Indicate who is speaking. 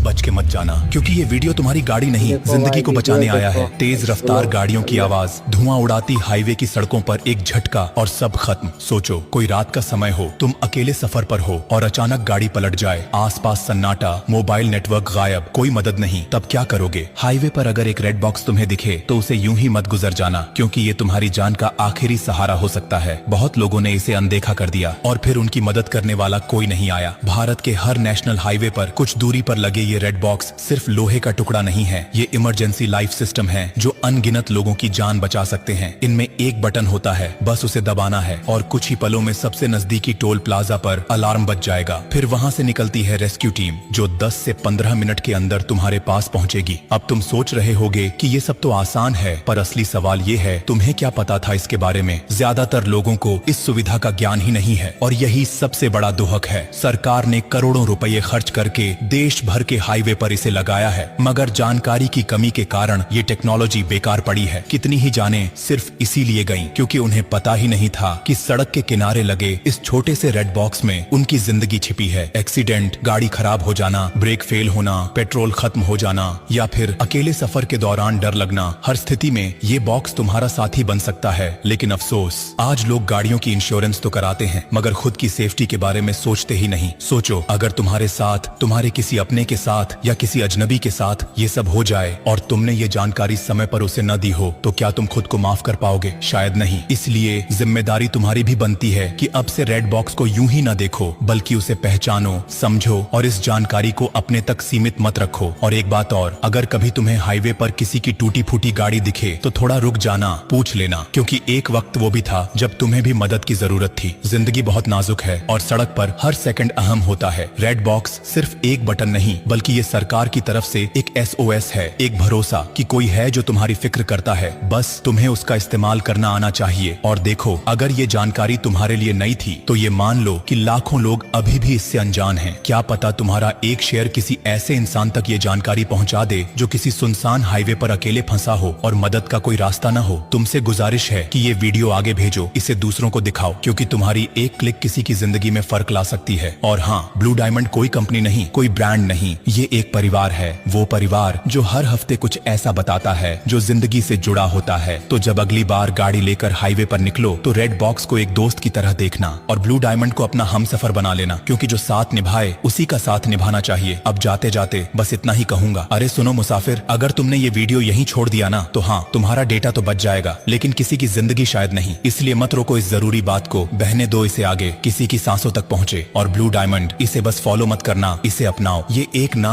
Speaker 1: बच के मत जाना, क्योंकि ये वीडियो तुम्हारी गाड़ी नहीं जिंदगी को बचाने आया है। तेज रफ्तार गाड़ियों की आवाज, धुआं उड़ाती हाईवे की सड़कों पर एक झटका और सब खत्म। सोचो कोई रात का समय हो, तुम अकेले सफर पर हो और अचानक गाड़ी पलट जाए, आसपास सन्नाटा, मोबाइल नेटवर्क गायब, कोई मदद नहीं, तब क्या करोगे? हाईवे पर अगर एक रेड बॉक्स तुम्हें दिखे तो उसे यूं ही मत गुजर जाना, क्योंकि ये तुम्हारी जान का आखिरी सहारा हो सकता है। बहुत लोगों ने इसे अनदेखा कर दिया और फिर उनकी मदद करने वाला कोई नहीं आया। भारत के हर नेशनल हाईवे पर कुछ दूरी पर लगे ये रेड बॉक्स सिर्फ लोहे का टुकड़ा नहीं है, ये इमरजेंसी लाइफ सिस्टम है जो अनगिनत लोगों की जान बचा सकते हैं। इनमें एक बटन होता है, बस उसे दबाना है और कुछ ही पलों में सबसे नजदीकी टोल प्लाजा पर अलार्म बज जाएगा। फिर वहां से निकलती है रेस्क्यू टीम जो 10 से 15 मिनट के अंदर तुम्हारे पास पहुंचेगी। अब तुम सोच रहे होगे कि ये सब तो आसान है, पर असली सवाल ये है, तुम्हें क्या पता था इसके बारे में? ज्यादातर लोगों को इस सुविधा का ज्ञान ही नहीं है और यही सबसे बड़ा दुहक है। सरकार ने करोड़ों रुपए खर्च करके देश भर के हाईवे पर इसे लगाया है, मगर जानकारी की कमी के कारण ये टेक्नोलॉजी बेकार पड़ी है। कितनी ही जानें सिर्फ इसीलिए गईं क्योंकि उन्हें पता ही नहीं था कि सड़क के किनारे लगे इस छोटे से रेड बॉक्स में उनकी जिंदगी छिपी है। एक्सीडेंट, गाड़ी खराब हो जाना, ब्रेक फेल होना, पेट्रोल खत्म हो जाना या फिर अकेले सफर के दौरान डर लगना, हर स्थिति में ये बॉक्स तुम्हारा साथी बन सकता है। लेकिन अफसोस, आज लोग गाड़ियों की इंश्योरेंस तो कराते हैं मगर खुद की सेफ्टी के बारे में सोचते ही नहीं। सोचो अगर तुम्हारे साथ, तुम्हारे किसी अपने के साथ या किसी अजनबी के साथ ये सब हो जाए और तुमने ये जानकारी समय पर उसे न दी हो, तो क्या तुम खुद को माफ कर पाओगे? शायद नहीं। इसलिए जिम्मेदारी तुम्हारी भी बनती है कि अब से रेड बॉक्स को यूं ही न देखो, बल्कि उसे पहचानो, समझो और इस जानकारी को अपने तक सीमित मत रखो। और एक बात और, अगर कभी तुम्हें हाईवे पर किसी की टूटी फूटी गाड़ी दिखे तो थोड़ा रुक जाना, पूछ लेना, क्योंकि एक वक्त वो भी था जब तुम्हें भी मदद की जरूरत थी। जिंदगी बहुत नाजुक है और सड़क पर हर सेकंड अहम होता है। रेड बॉक्स सिर्फ एक बटन नहीं, बल्कि ये सरकार की तरफ से एक SOS है, एक भरोसा कि कोई है जो तुम्हारी फिक्र करता है। बस तुम्हें उसका इस्तेमाल करना आना चाहिए। और देखो, अगर ये जानकारी तुम्हारे लिए नई थी तो ये मान लो कि लाखों लोग अभी भी इससे अनजान हैं। क्या पता तुम्हारा एक शेयर किसी ऐसे इंसान तक ये जानकारी पहुंचा दे जो किसी सुनसान हाईवे पर अकेले फंसा हो और मदद का कोई रास्ता न हो। तुमसे गुजारिश है कि ये वीडियो आगे भेजो, इसे दूसरों को दिखाओ, क्योंकि तुम्हारी एक क्लिक किसी की जिंदगी में फर्क ला सकती है। और हाँ, ब्लू डायमंड कोई कंपनी नहीं, कोई ब्रांड नहीं, ये एक परिवार है, वो परिवार जो हर हफ्ते कुछ ऐसा बताता है जो जिंदगी से जुड़ा होता है। तो जब अगली बार गाड़ी लेकर हाईवे पर निकलो तो रेड बॉक्स को एक दोस्त की तरह देखना और ब्लू डायमंड को अपना हमसफर बना लेना, क्योंकि जो साथ निभाए उसी का साथ निभाना चाहिए। अब जाते जाते बस इतना ही कहूंगा, अरे सुनो मुसाफिर, अगर तुमने ये वीडियो यहीं छोड़ दिया ना तो हाँ, तुम्हारा डेटा तो बच जाएगा, लेकिन किसी की जिंदगी शायद नहीं। इसलिए मत रोको इस जरूरी बात को, बहने दो इसे आगे, किसी की सांसों तक पहुंचे। और ब्लू डायमंड, इसे बस फॉलो मत करना, इसे अपनाओ। ये एक नाम